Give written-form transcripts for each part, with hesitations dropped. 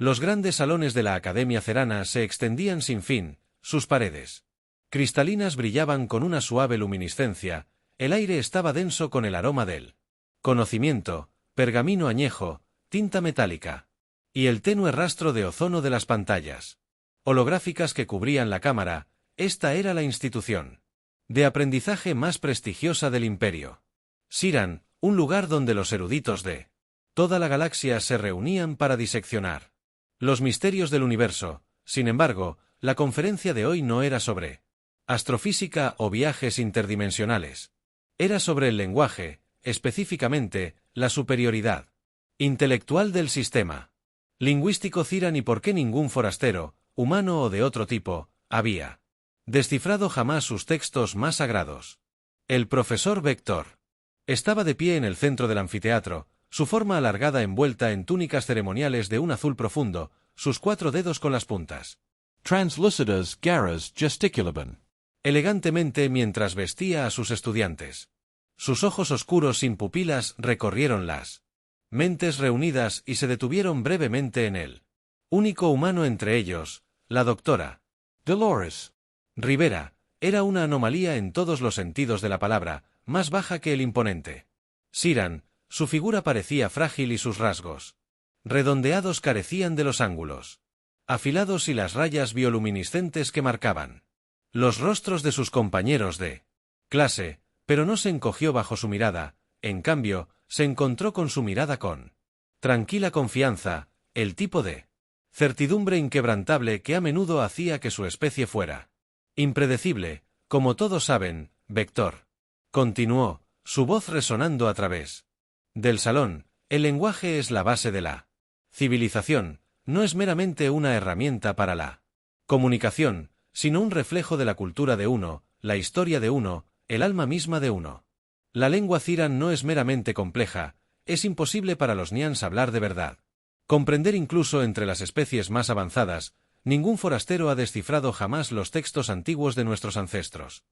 Los grandes salones de la Academia Cerana se extendían sin fin, sus paredes cristalinas brillaban con una suave luminiscencia, el aire estaba denso con el aroma del conocimiento, pergamino añejo, tinta metálica, y el tenue rastro de ozono de las pantallas holográficas que cubrían la cámara. Esta era la institución de aprendizaje más prestigiosa del imperio. Siran, un lugar donde los eruditos de toda la galaxia se reunían para diseccionar los misterios del universo. Sin embargo, la conferencia de hoy no era sobre astrofísica o viajes interdimensionales. Era sobre el lenguaje, específicamente, la superioridad intelectual del sistema lingüístico Ciran y por qué ningún forastero, humano o de otro tipo, había descifrado jamás sus textos más sagrados. El profesor Vector estaba de pie en el centro del anfiteatro, su forma alargada envuelta en túnicas ceremoniales de un azul profundo, sus 4 dedos con las puntas translucidas garras gesticulaban elegantemente mientras vestía a sus estudiantes. Sus ojos oscuros sin pupilas recorrieron las mentes reunidas y se detuvieron brevemente en él. Único humano entre ellos, la doctora Dolores Rivera, era una anomalía en todos los sentidos de la palabra, más baja que el imponente Siran, su figura parecía frágil y sus rasgos redondeados carecían de los ángulos afilados y las rayas bioluminiscentes que marcaban los rostros de sus compañeros de clase, pero no se encogió bajo su mirada, en cambio, se encontró con su mirada con tranquila confianza, el tipo de certidumbre inquebrantable que a menudo hacía que su especie fuera impredecible. Como todos saben, Vector continuó, su voz resonando a través del salón, el lenguaje es la base de la civilización, no es meramente una herramienta para la comunicación, sino un reflejo de la cultura de uno, la historia de uno, el alma misma de uno. La lengua Ciran no es meramente compleja, es imposible para los Nians hablar de verdad. Comprender incluso entre las especies más avanzadas, ningún forastero ha descifrado jamás los textos antiguos de nuestros ancestros.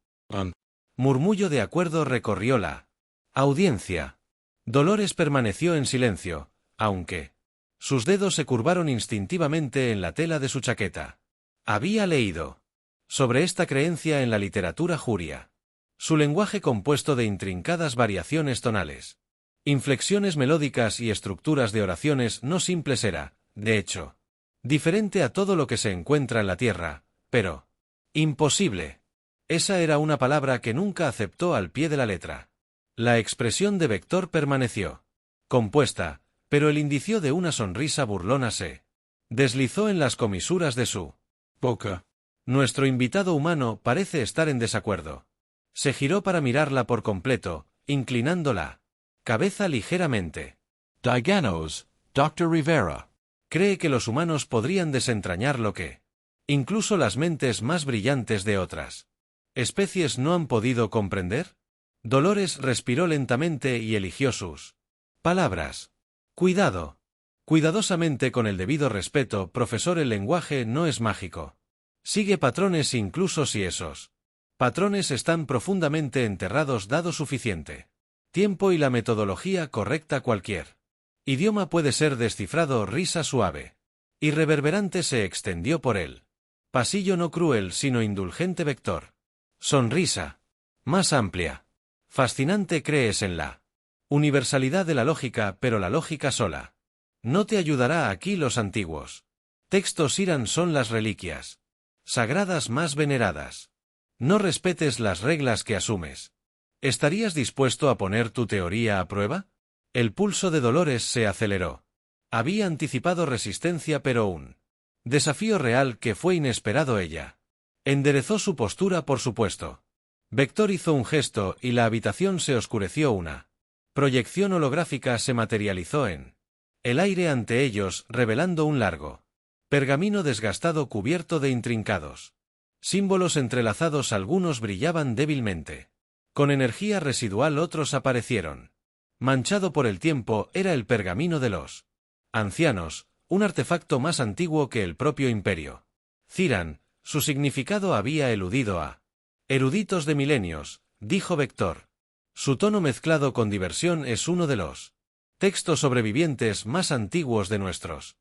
Murmullo de acuerdo recorrió la audiencia. Dolores permaneció en silencio, aunque sus dedos se curvaron instintivamente en la tela de su chaqueta. Había leído sobre esta creencia en la literatura juria. Su lenguaje compuesto de intrincadas variaciones tonales, inflexiones melódicas y estructuras de oraciones no simples era, de hecho, diferente a todo lo que se encuentra en la Tierra, pero imposible. Esa era una palabra que nunca aceptó al pie de la letra. La expresión de Vector permaneció compuesta, pero el indicio de una sonrisa burlona se deslizó en las comisuras de su boca. Nuestro invitado humano parece estar en desacuerdo. Se giró para mirarla por completo, inclinando la cabeza ligeramente. Díganos, Dr. Rivera. Cree que los humanos podrían desentrañar lo que incluso las mentes más brillantes de otras especies no han podido comprender. Dolores respiró lentamente y eligió sus palabras. Cuidado. Cuidadosamente con el debido respeto, profesor, el lenguaje no es mágico. Sigue patrones incluso si esos patrones están profundamente enterrados dado suficiente tiempo y la metodología correcta. Cualquier idioma puede ser descifrado. Risa suave y reverberante se extendió por él. Pasillo no cruel sino indulgente. Vector. Sonrisa más amplia. Fascinante. Crees en la universalidad de la lógica, pero la lógica sola no te ayudará. Aquí los antiguos textos Siran son las reliquias sagradas más veneradas. No respetes las reglas que asumes. ¿Estarías dispuesto a poner tu teoría a prueba? El pulso de Dolores se aceleró. Había anticipado resistencia, pero un desafío real que fue inesperado. Ella enderezó su postura, por supuesto. Vector hizo un gesto y la habitación se oscureció. Una proyección holográfica se materializó en el aire ante ellos, revelando un largo pergamino desgastado cubierto de intrincados símbolos entrelazados. Algunos brillaban débilmente. Con energía residual otros aparecieron. Manchado por el tiempo, era el pergamino de los ancianos, un artefacto más antiguo que el propio imperio Ciran. Su significado había eludido a eruditos de milenios, dijo Vector. Su tono mezclado con diversión es uno de los textos sobrevivientes más antiguos de nuestros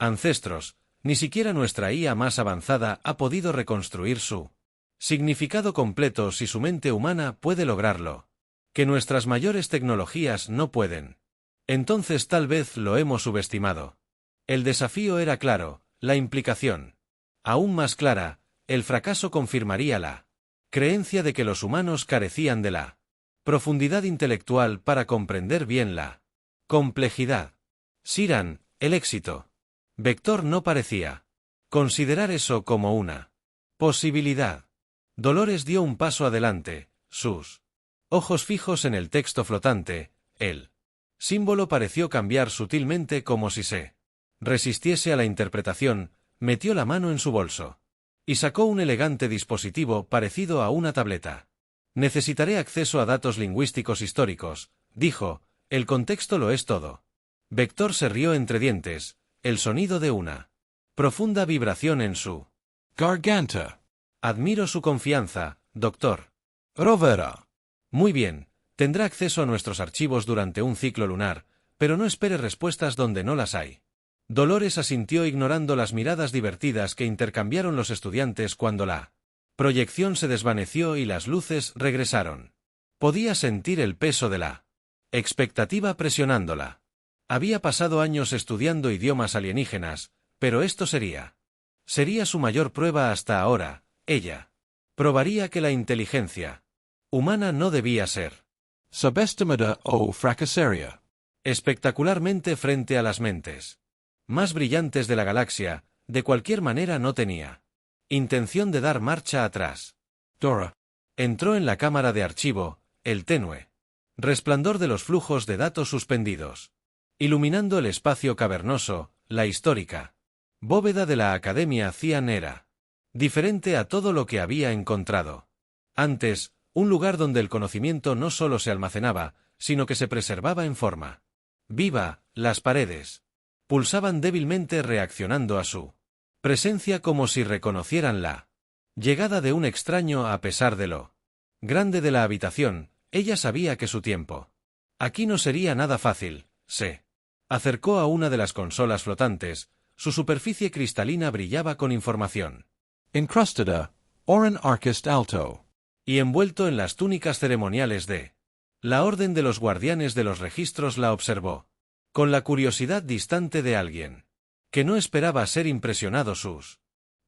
Ancestros, ni siquiera nuestra IA más avanzada ha podido reconstruir su significado completo si su mente humana puede lograrlo. Que nuestras mayores tecnologías no pueden. Entonces tal vez lo hemos subestimado. El desafío era claro, la implicación. Aún más clara, el fracaso confirmaría la creencia de que los humanos carecían de la profundidad intelectual para comprender bien la complejidad. Siran, el éxito. Vector no parecía considerar eso como una posibilidad. Dolores dio un paso adelante, sus ojos fijos en el texto flotante, el símbolo pareció cambiar sutilmente como si se resistiese a la interpretación, metió la mano en su bolso y sacó un elegante dispositivo parecido a una tableta. Necesitaré acceso a datos lingüísticos históricos, dijo, el contexto lo es todo. Vector se rió entre dientes, el sonido de una profunda vibración en su garganta. Admiro su confianza, doctor. Rovera. Muy bien, tendrá acceso a nuestros archivos durante un ciclo lunar, pero no espere respuestas donde no las hay. Dolores asintió ignorando las miradas divertidas que intercambiaron los estudiantes cuando la proyección se desvaneció y las luces regresaron. Podía sentir el peso de la expectativa presionándola. Había pasado años estudiando idiomas alienígenas, pero esto sería su mayor prueba hasta ahora. Ella probaría que la inteligencia humana no debía ser subestimada o fracasaria. Espectacularmente frente a las mentes más brillantes de la galaxia, de cualquier manera no tenía intención de dar marcha atrás. Dora entró en la cámara de archivo, el tenue resplandor de los flujos de datos suspendidos, iluminando el espacio cavernoso, la histórica bóveda de la Academia Cian era diferente a todo lo que había encontrado antes, un lugar donde el conocimiento no solo se almacenaba, sino que se preservaba en forma viva. Las paredes pulsaban débilmente reaccionando a su presencia como si reconocieran la llegada de un extraño a pesar de lo grande de la habitación. Ella sabía que su tiempo aquí no sería nada fácil. Se acercó a una de las consolas flotantes, su superficie cristalina brillaba con información. Incrustada, Oren Arquist Alto. Y envuelto en las túnicas ceremoniales de la Orden de los Guardianes de los Registros la observó, con la curiosidad distante de alguien que no esperaba ser impresionado. Sus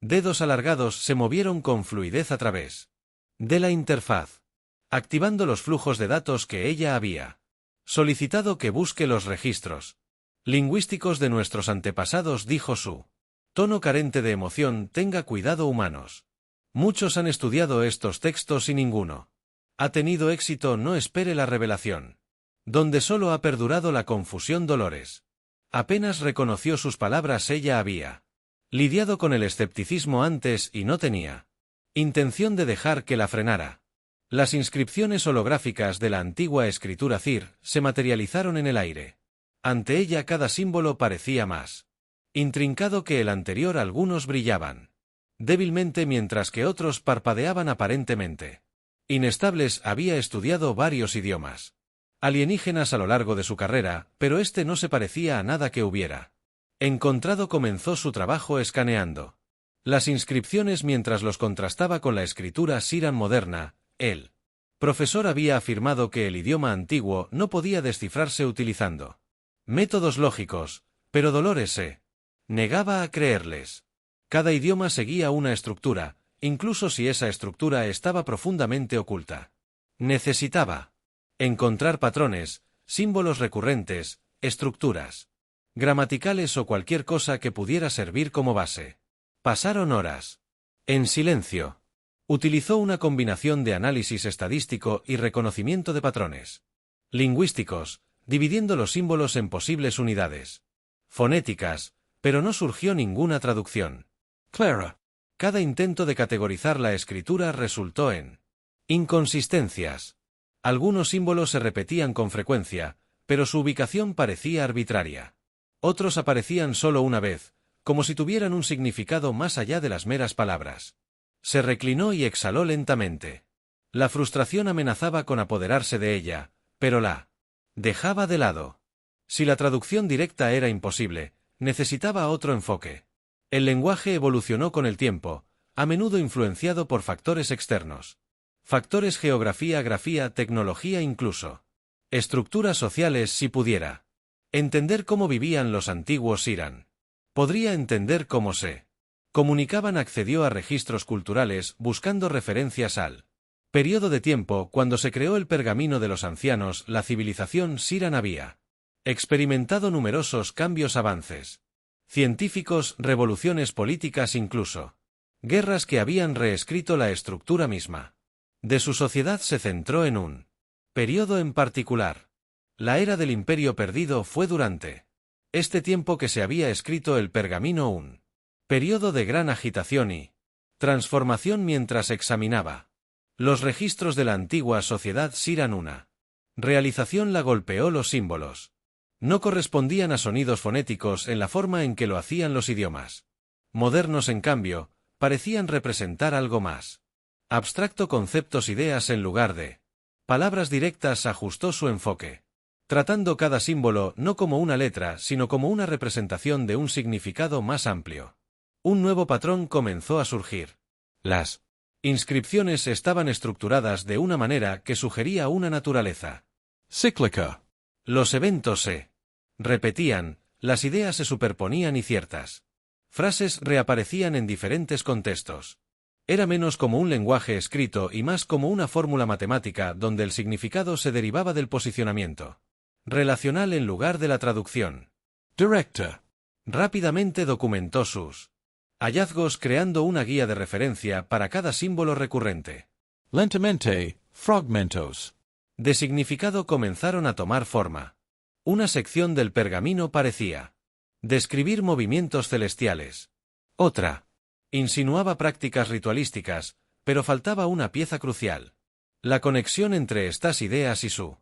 dedos alargados se movieron con fluidez a través de la interfaz, activando los flujos de datos que ella había solicitado que busque los registros lingüísticos de nuestros antepasados, dijo su tono carente de emoción. Tenga cuidado, humanos. Muchos han estudiado estos textos y ninguno ha tenido éxito. No espere la revelación, donde solo ha perdurado la confusión. Dolores apenas reconoció sus palabras. Ella había lidiado con el escepticismo antes y no tenía intención de dejar que la frenara. Las inscripciones holográficas de la antigua escritura Cir se materializaron en el aire. Ante ella cada símbolo parecía más intrincado que el anterior. Algunos brillaban débilmente mientras que otros parpadeaban aparentemente inestables. Había estudiado varios idiomas alienígenas a lo largo de su carrera, pero este no se parecía a nada que hubiera encontrado. Comenzó su trabajo escaneando las inscripciones mientras los contrastaba con la escritura Siran moderna. El profesor había afirmado que el idioma antiguo no podía descifrarse utilizando métodos lógicos, pero Dolores se negaba a creerles. Cada idioma seguía una estructura, incluso si esa estructura estaba profundamente oculta. Necesitaba encontrar patrones, símbolos recurrentes, estructuras gramaticales o cualquier cosa que pudiera servir como base. Pasaron horas en silencio. Utilizó una combinación de análisis estadístico y reconocimiento de patrones lingüísticos, dividiendo los símbolos en posibles unidades fonéticas, pero no surgió ninguna traducción clara. Cada intento de categorizar la escritura resultó en inconsistencias. Algunos símbolos se repetían con frecuencia, pero su ubicación parecía arbitraria. Otros aparecían solo una vez, como si tuvieran un significado más allá de las meras palabras. Se reclinó y exhaló lentamente. La frustración amenazaba con apoderarse de ella, pero la dejaba de lado. Si la traducción directa era imposible, necesitaba otro enfoque. El lenguaje evolucionó con el tiempo, a menudo influenciado por factores externos. Factores geografía, grafía, tecnología incluso. Estructuras sociales si pudiera. Entender cómo vivían los antiguos Irán. Podría entender cómo se comunicaban. Accedió a registros culturales buscando referencias al periodo de tiempo cuando se creó el pergamino de los ancianos. La civilización Siran había experimentado numerosos cambios, avances científicos, revoluciones políticas, incluso guerras que habían reescrito la estructura misma de su sociedad. Se centró en un periodo en particular. La era del Imperio Perdido fue durante este tiempo que se había escrito el pergamino, un periodo de gran agitación y transformación. Mientras examinaba los registros de la antigua sociedad Siran, una realización la golpeó. Los símbolos no correspondían a sonidos fonéticos en la forma en que lo hacían los idiomas modernos. En cambio, parecían representar algo más abstracto, conceptos, ideas en lugar de palabras directas. Ajustó su enfoque, tratando cada símbolo no como una letra, sino como una representación de un significado más amplio. Un nuevo patrón comenzó a surgir. Las inscripciones estaban estructuradas de una manera que sugería una naturaleza cíclica. Los eventos se repetían, las ideas se superponían y ciertas frases reaparecían en diferentes contextos. Era menos como un lenguaje escrito y más como una fórmula matemática donde el significado se derivaba del posicionamiento relacional en lugar de la traducción directa. Rápidamente documentó sus hallazgos creando una guía de referencia para cada símbolo recurrente. Lentamente, fragmentos de significado comenzaron a tomar forma. Una sección del pergamino parecía describir movimientos celestiales. Otra insinuaba prácticas ritualísticas, pero faltaba una pieza crucial: la conexión entre estas ideas y su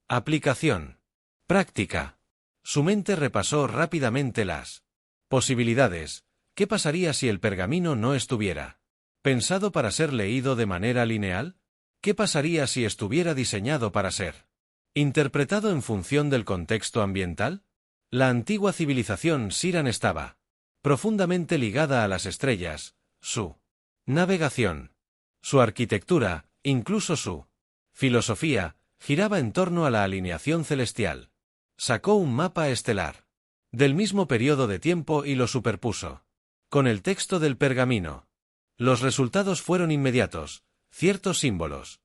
aplicación práctica. Su mente repasó rápidamente las posibilidades. ¿Qué pasaría si el pergamino no estuviera pensado para ser leído de manera lineal? ¿Qué pasaría si estuviera diseñado para ser interpretado en función del contexto ambiental? La antigua civilización Siran estaba profundamente ligada a las estrellas, su navegación, su arquitectura, incluso su filosofía, giraba en torno a la alineación celestial. Sacó un mapa estelar del mismo periodo de tiempo y lo superpuso con el texto del pergamino. Los resultados fueron inmediatos: ciertos símbolos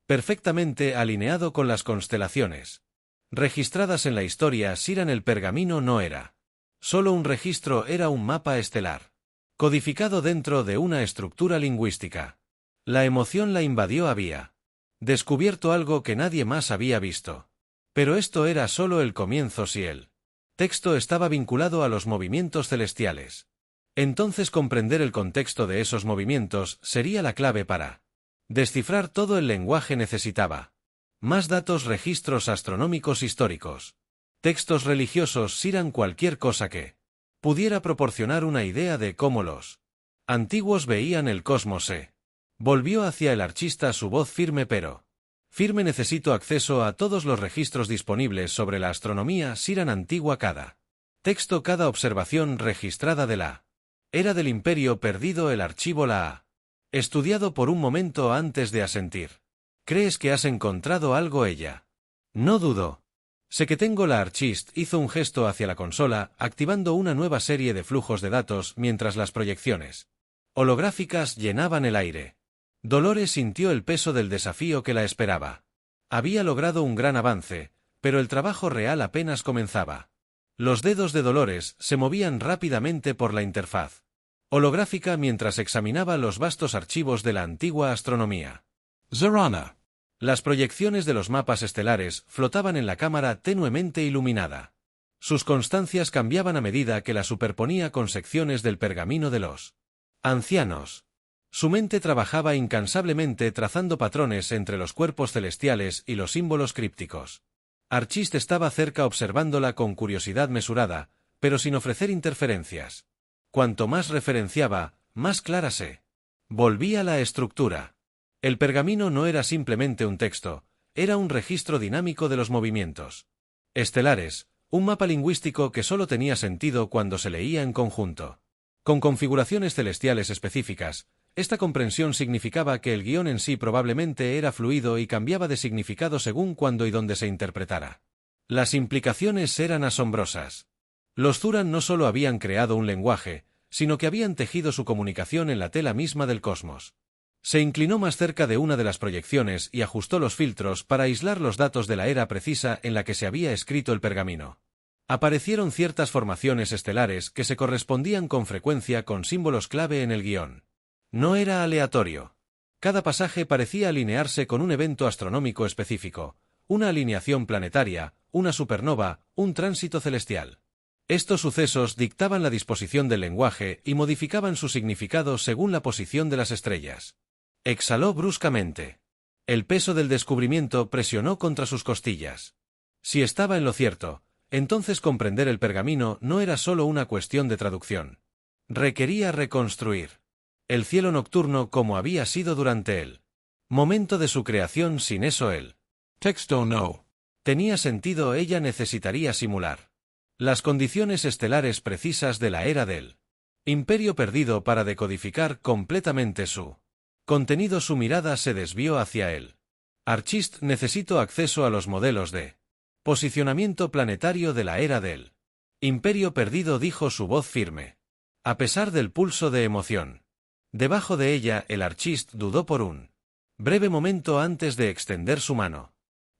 perfectamente alineado con las constelaciones registradas en la historia Siran. El pergamino no era solo un registro, era un mapa estelar codificado dentro de una estructura lingüística. La emoción la invadió. Había descubierto algo que nadie más había visto. Pero esto era solo el comienzo. Si el texto estaba vinculado a los movimientos celestiales, entonces comprender el contexto de esos movimientos sería la clave para descifrar todo el lenguaje. Necesitaba más datos, registros astronómicos históricos, textos religiosos Siran, cualquier cosa que pudiera proporcionar una idea de cómo los antiguos veían el cosmos. Se volvió hacia el archista, su voz firme pero firme: necesito acceso a todos los registros disponibles sobre la astronomía Siran antigua, cada texto, cada observación registrada de la era del Imperio Perdido. El archivo la ha estudiado por un momento antes de asentir. ¿Crees que has encontrado algo? Ella no dudó. Sé que tengo. La archist hizo un gesto hacia la consola, activando una nueva serie de flujos de datos mientras las proyecciones holográficas llenaban el aire. Dolores sintió el peso del desafío que la esperaba. Había logrado un gran avance, pero el trabajo real apenas comenzaba. Los dedos de Dolores se movían rápidamente por la interfaz holográfica mientras examinaba los vastos archivos de la antigua astronomía. Zarana. Las proyecciones de los mapas estelares flotaban en la cámara tenuemente iluminada. Sus constancias cambiaban a medida que la superponía con secciones del pergamino de los ancianos. Su mente trabajaba incansablemente trazando patrones entre los cuerpos celestiales y los símbolos crípticos. Archist estaba cerca observándola con curiosidad mesurada, pero sin ofrecer interferencias. Cuanto más referenciaba, más clara se volvía la estructura. El pergamino no era simplemente un texto, era un registro dinámico de los movimientos estelares, Un mapa lingüístico que solo tenía sentido cuando se leía en conjunto. Con configuraciones celestiales específicas, esta comprensión significaba que el guión en sí probablemente era fluido y cambiaba de significado según cuándo y dónde se interpretara. Las implicaciones eran asombrosas. Los Zuran no solo habían creado un lenguaje, sino que habían tejido su comunicación en la tela misma del cosmos. Se inclinó más cerca de una de las proyecciones y ajustó los filtros para aislar los datos de la era precisa en la que se había escrito el pergamino. Aparecieron ciertas formaciones estelares que se correspondían con frecuencia con símbolos clave en el guión. No era aleatorio. Cada pasaje parecía alinearse con un evento astronómico específico, una alineación planetaria, una supernova, un tránsito celestial. Estos sucesos dictaban la disposición del lenguaje y modificaban su significado según la posición de las estrellas. Exhaló bruscamente. El peso del descubrimiento presionó contra sus costillas. Si estaba en lo cierto, entonces comprender el pergamino no era solo una cuestión de traducción. Requería reconstruir el cielo nocturno como había sido durante el momento de su creación. Sin eso el texto no tenía sentido. Ella necesitaría simular las condiciones estelares precisas de la era del Imperio Perdido para decodificar completamente su contenido. Su mirada se desvió hacia él. Archist, necesito acceso a los modelos de posicionamiento planetario de la era del Imperio Perdido, dijo su voz firme. A pesar del pulso de emoción debajo de ella, el Archist dudó por un breve momento antes de extender su mano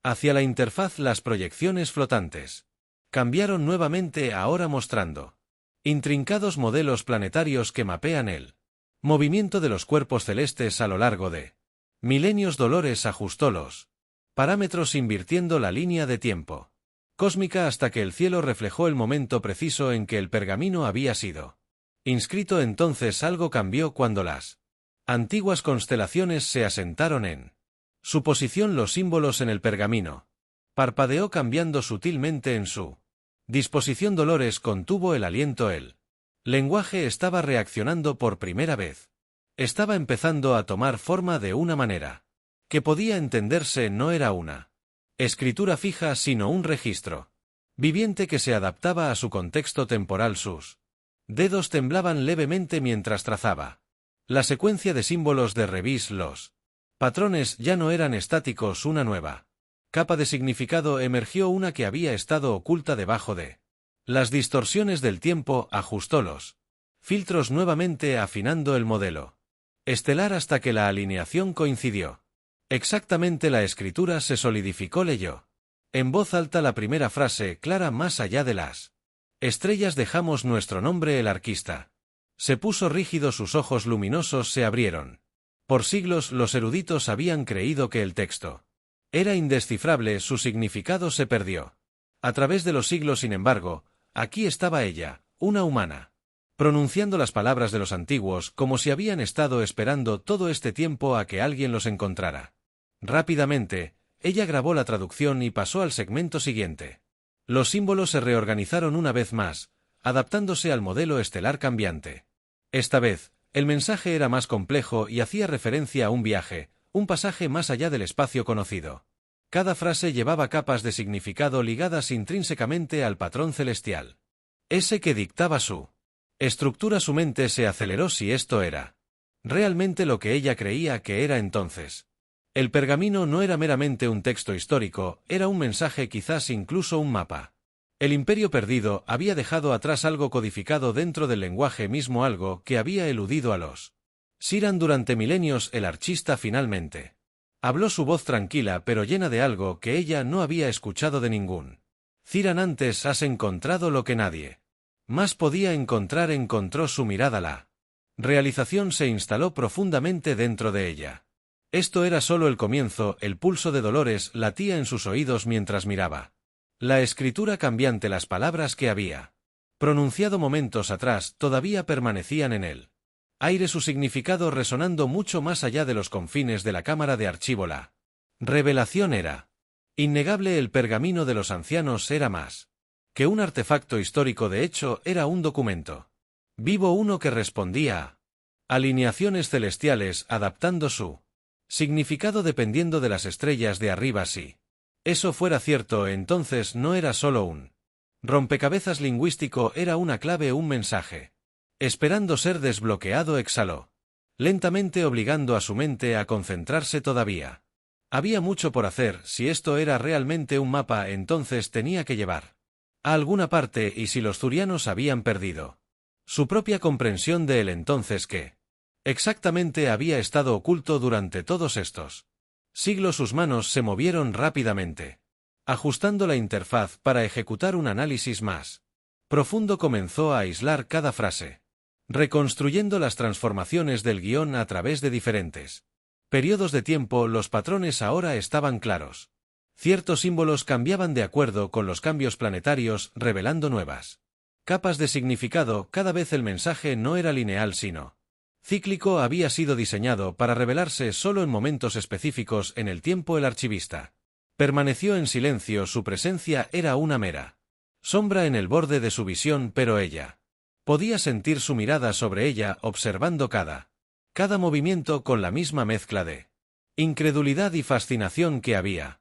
hacia la interfaz. Las proyecciones flotantes cambiaron nuevamente, ahora mostrando intrincados modelos planetarios que mapean el movimiento de los cuerpos celestes a lo largo de milenios. Dolores ajustó los parámetros invirtiendo la línea de tiempo cósmica hasta que el cielo reflejó el momento preciso en que el pergamino había sido inscrito. Entonces algo cambió cuando las antiguas constelaciones se asentaron en su posición. Los símbolos en el pergamino parpadeó cambiando sutilmente en su disposición. Dolores contuvo el aliento. El lenguaje estaba reaccionando por primera vez. Estaba empezando a tomar forma de una manera que podía entenderse. No era una escritura fija, sino un registro viviente que se adaptaba a su contexto temporal. Sus dedos temblaban levemente mientras trazaba la secuencia de símbolos de Revis. Los patrones ya no eran estáticos. Una nueva capa de significado emergió, una que había estado oculta debajo de las distorsiones del tiempo. Ajustó los filtros nuevamente, afinando el modelo estelar hasta que la alineación coincidió. Exactamente. La escritura se solidificó. Leyó en voz alta la primera frase, clara: más allá de las estrellas dejamos nuestro nombre. El arquista se puso rígido, sus ojos luminosos se abrieron. Por siglos los eruditos habían creído que el texto era indescifrable, su significado se perdió. A través de los siglos, sin embargo, aquí estaba ella, una humana, pronunciando las palabras de los antiguos como si habían estado esperando todo este tiempo a que alguien los encontrara. Rápidamente, ella grabó la traducción y pasó al segmento siguiente. Los símbolos se reorganizaron una vez más, adaptándose al modelo estelar cambiante. Esta vez, el mensaje era más complejo y hacía referencia a un viaje, un pasaje más allá del espacio conocido. Cada frase llevaba capas de significado ligadas intrínsecamente al patrón celestial. Ese que dictaba su estructura. Su mente se aceleró. Si esto era realmente lo que ella creía que era, entonces el pergamino no era meramente un texto histórico, era un mensaje, quizás incluso un mapa. El Imperio Perdido había dejado atrás algo codificado dentro del lenguaje mismo, algo que había eludido a los Siran durante milenios. El archista finalmente habló, su voz tranquila pero llena de algo que ella no había escuchado de ningún Ciran antes. Has encontrado lo que nadie más podía encontrar. Encontró su mirada. La realización se instaló profundamente dentro de ella. Esto era solo el comienzo. El pulso de Dolores latía en sus oídos mientras miraba la escritura cambiante. Las palabras que había pronunciado momentos atrás todavía permanecían en él aire, su significado resonando mucho más allá de los confines de la cámara de archivo. La revelación era innegable. El pergamino de los ancianos era más que un artefacto histórico. De hecho, era un documento vivo, uno que respondía a alineaciones celestiales, adaptando su significado dependiendo de las estrellas de arriba. Si eso fuera cierto, entonces no era solo un Rompecabezas lingüístico era una clave, un mensaje. Esperando ser desbloqueado, exhaló. Lentamente, obligando a su mente a concentrarse todavía. Había mucho por hacer. Si esto era realmente un mapa, entonces tenía que llevar a alguna parte, y si los zurianos habían perdido su propia comprensión de él, entonces ¿qué exactamente había estado oculto durante todos estos siglos? Sus manos se movieron rápidamente, ajustando la interfaz para ejecutar un análisis más profundo. Comenzó a aislar cada frase, reconstruyendo las transformaciones del guión a través de diferentes periodos de tiempo. Los patrones ahora estaban claros. Ciertos símbolos cambiaban de acuerdo con los cambios planetarios, revelando nuevas capas de significado. Cada vez el mensaje no era lineal sino cíclico. Había sido diseñado para revelarse solo en momentos específicos en el tiempo. El archivista permaneció en silencio. Su presencia era una mera sombra en el borde de su visión, pero ella podía sentir su mirada sobre ella, observando cada movimiento con la misma mezcla de incredulidad y fascinación que había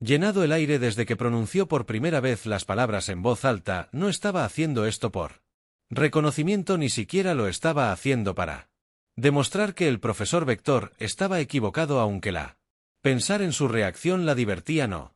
llenado el aire desde que pronunció por primera vez las palabras en voz alta. No estaba haciendo esto por reconocimiento, ni siquiera lo estaba haciendo para demostrar que el profesor Vector estaba equivocado, aunque pensar en su reacción la divertía. No.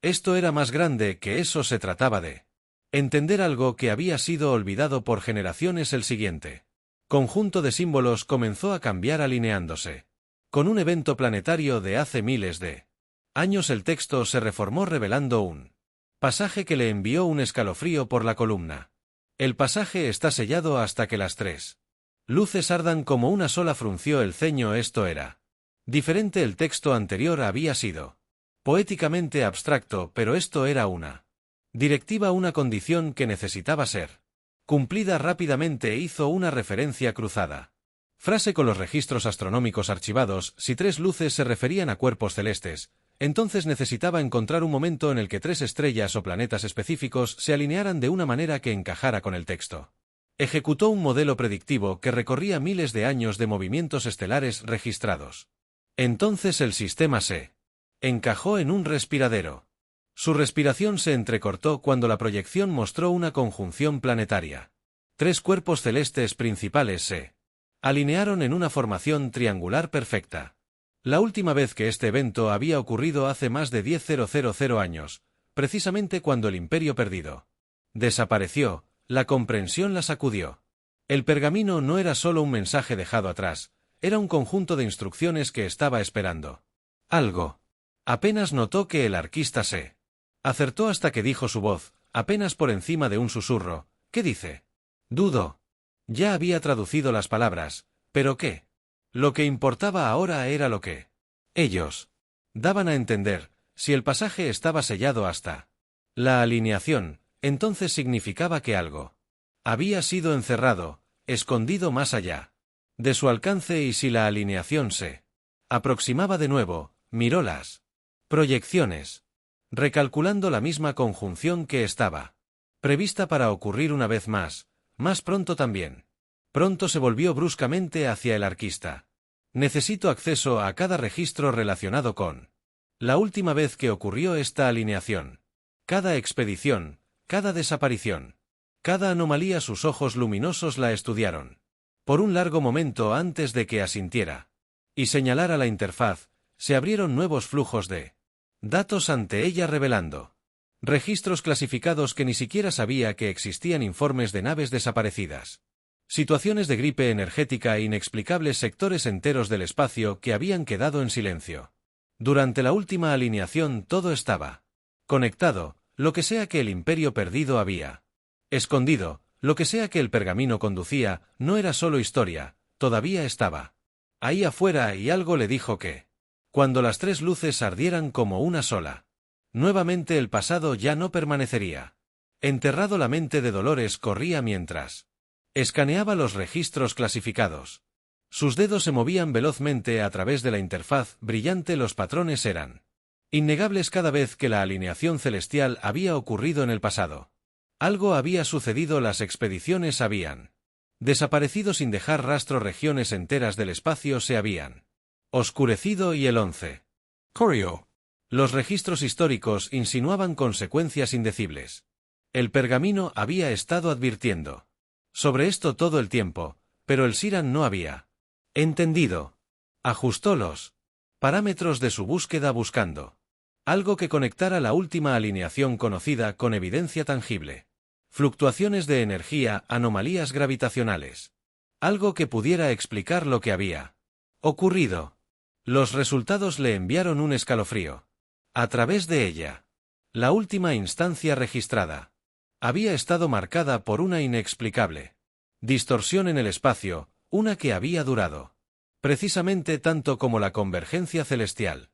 Esto era más grande que eso. Se trataba de entender algo que había sido olvidado por generaciones. El siguiente conjunto de símbolos comenzó a cambiar, alineándose con un evento planetario de hace miles de años. El texto se reformó, revelando un pasaje que le envió un escalofrío por la columna. El pasaje está sellado hasta que las tres luces ardan como una sola. Frunció el ceño. Esto era diferente. El texto anterior había sido poéticamente abstracto, pero esto era una directiva, una condición que necesitaba ser cumplida rápidamente. Hizo una referencia cruzada frase con los registros astronómicos archivados. Si tres luces se referían a cuerpos celestes, entonces necesitaba encontrar un momento en el que tres estrellas o planetas específicos se alinearan de una manera que encajara con el texto. Ejecutó un modelo predictivo que recorría miles de años de movimientos estelares registrados. Entonces el sistema se encajó en un respiradero. Su respiración se entrecortó cuando la proyección mostró una conjunción planetaria. Tres cuerpos celestes principales se alinearon en una formación triangular perfecta. La última vez que este evento había ocurrido hace más de 10.000 años, precisamente cuando el Imperio Perdido desapareció. La comprensión la sacudió. El pergamino no era solo un mensaje dejado atrás, era un conjunto de instrucciones que estaba esperando algo. Apenas notó que el arquista se acertó hasta que dijo su voz, apenas por encima de un susurro: ¿qué dice? Dudó. Ya había traducido las palabras, pero ¿qué? Lo que importaba ahora era lo que ellos daban a entender. Si el pasaje estaba sellado hasta la alineación, entonces significaba que algo había sido encerrado, escondido más allá de su alcance. Y si la alineación se aproximaba de nuevo, miró las proyecciones, recalculando la misma conjunción que estaba prevista para ocurrir una vez más pronto también. Pronto se volvió bruscamente hacia el arquista. Necesito acceso a cada registro relacionado con la última vez que ocurrió esta alineación. Cada expedición, cada desaparición, cada anomalía. Sus ojos luminosos la estudiaron por un largo momento antes de que asintiera y señalara la interfaz. Se abrieron nuevos flujos de datos ante ella, revelando registros clasificados que ni siquiera sabía que existían: informes de naves desaparecidas, situaciones de gripe energética e inexplicables sectores enteros del espacio que habían quedado en silencio. Durante la última alineación todo estaba conectado. Lo que sea que el Imperio Perdido había escondido, lo que sea que el pergamino conducía, no era solo historia, todavía estaba ahí afuera. Y algo le dijo que, cuando las tres luces ardieran como una sola, nuevamente el pasado ya no permanecería enterrado. La mente de Dolores corría mientras escaneaba los registros clasificados. Sus dedos se movían velozmente a través de la interfaz brillante. Los patrones eran innegables. Cada vez que la alineación celestial había ocurrido en el pasado, algo había sucedido. Las expediciones habían desaparecido sin dejar rastro. Regiones enteras del espacio se habían oscurecido. Y el 11. Choreo. Los registros históricos insinuaban consecuencias indecibles. El pergamino había estado advirtiendo sobre esto todo el tiempo, pero el Siran no había entendido. Ajustó los parámetros de su búsqueda buscando algo que conectara la última alineación conocida con evidencia tangible. Fluctuaciones de energía, anomalías gravitacionales. Algo que pudiera explicar lo que había ocurrido. Los resultados le enviaron un escalofrío. A través de ella, la última instancia registrada había estado marcada por una inexplicable distorsión en el espacio, una que había durado precisamente tanto como la convergencia celestial.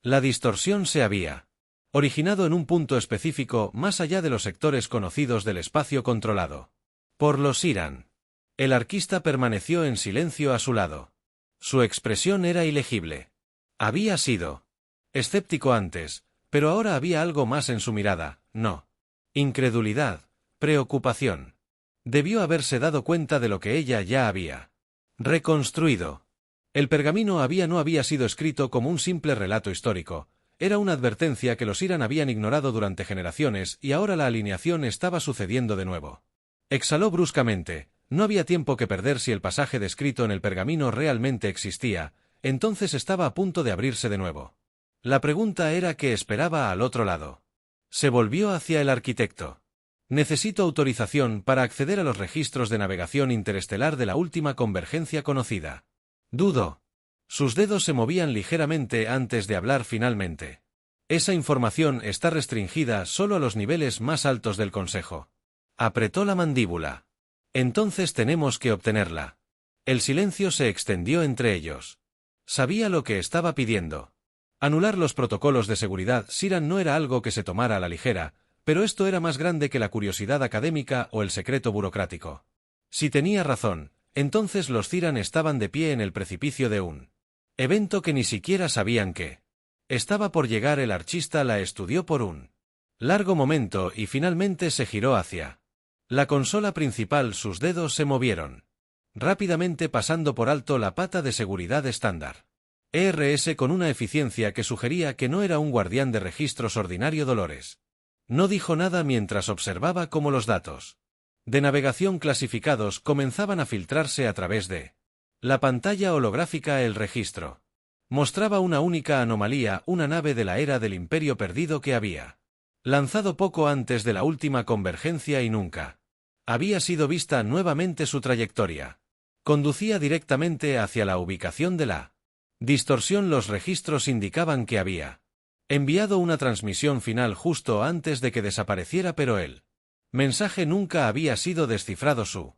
La distorsión se había originado en un punto específico más allá de los sectores conocidos del espacio controlado por los Siran. El arquista permaneció en silencio a su lado. Su expresión era ilegible. Había sido escéptico antes, pero ahora había algo más en su mirada, no. Incredulidad, preocupación. Debió haberse dado cuenta de lo que ella ya había reconstruido. El pergamino no había sido escrito como un simple relato histórico, era una advertencia que los Siran habían ignorado durante generaciones y ahora la alineación estaba sucediendo de nuevo. Exhaló bruscamente, no había tiempo que perder si el pasaje descrito en el pergamino realmente existía, entonces estaba a punto de abrirse de nuevo. La pregunta era qué esperaba al otro lado. Se volvió hacia el arquitecto. Necesito autorización para acceder a los registros de navegación interestelar de la última convergencia conocida. Dudó. Sus dedos se movían ligeramente antes de hablar finalmente. Esa información está restringida solo a los niveles más altos del Consejo. Apretó la mandíbula. Entonces tenemos que obtenerla. El silencio se extendió entre ellos. Sabía lo que estaba pidiendo. Anular los protocolos de seguridad Siran no era algo que se tomara a la ligera, pero esto era más grande que la curiosidad académica o el secreto burocrático. Si tenía razón, entonces los Siran estaban de pie en el precipicio de un evento que ni siquiera sabían que estaba por llegar. El archista la estudió por un largo momento y finalmente se giró hacia la consola principal. Sus dedos se movieron rápidamente pasando por alto la pata de seguridad estándar. ERS con una eficiencia que sugería que no era un guardián de registros ordinario. Dolores no dijo nada mientras observaba cómo los datos de navegación clasificados comenzaban a filtrarse a través de la pantalla holográfica. El registro mostraba una única anomalía, una nave de la era del Imperio perdido que había lanzado poco antes de la última convergencia y nunca había sido vista nuevamente. Su trayectoria conducía directamente hacia la ubicación de la distorsión. Los registros indicaban que había enviado una transmisión final justo antes de que desapareciera, pero el mensaje nunca había sido descifrado. Su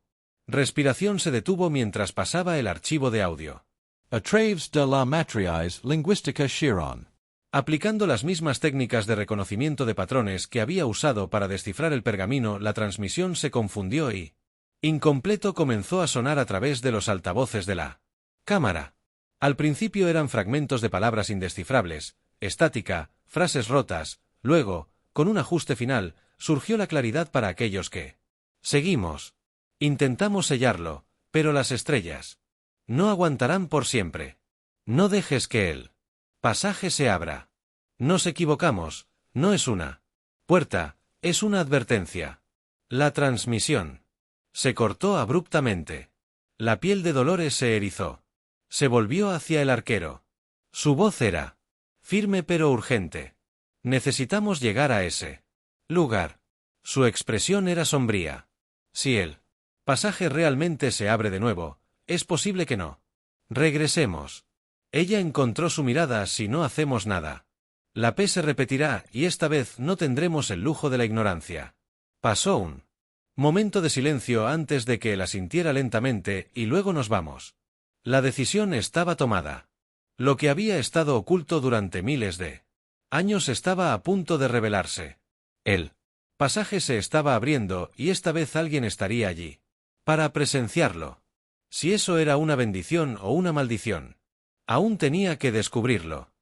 respiración se detuvo mientras pasaba el archivo de audio. A través de la matriz lingüística Chiron. Aplicando las mismas técnicas de reconocimiento de patrones que había usado para descifrar el pergamino, la transmisión se confundió y incompleto comenzó a sonar a través de los altavoces de la cámara. Al principio eran fragmentos de palabras indescifrables, estática, frases rotas. Luego, con un ajuste final, surgió la claridad para aquellos que seguimos. Intentamos sellarlo, pero las estrellas no aguantarán por siempre. No dejes que el pasaje se abra. Nos equivocamos, no es una puerta, es una advertencia. La transmisión se cortó abruptamente. La piel de Dolores se erizó. Se volvió hacia el arquero. Su voz era firme pero urgente. Necesitamos llegar a ese lugar. Su expresión era sombría. Si el pasaje realmente se abre de nuevo, es posible que no regresemos. Ella encontró su mirada. Si no hacemos nada, la P se repetirá y esta vez no tendremos el lujo de la ignorancia. Pasó un momento de silencio antes de que él asintiera lentamente y luego nos vamos. La decisión estaba tomada. Lo que había estado oculto durante miles de años estaba a punto de revelarse. El pasaje se estaba abriendo y esta vez alguien estaría allí para presenciarlo. Si eso era una bendición o una maldición, aún tenía que descubrirlo.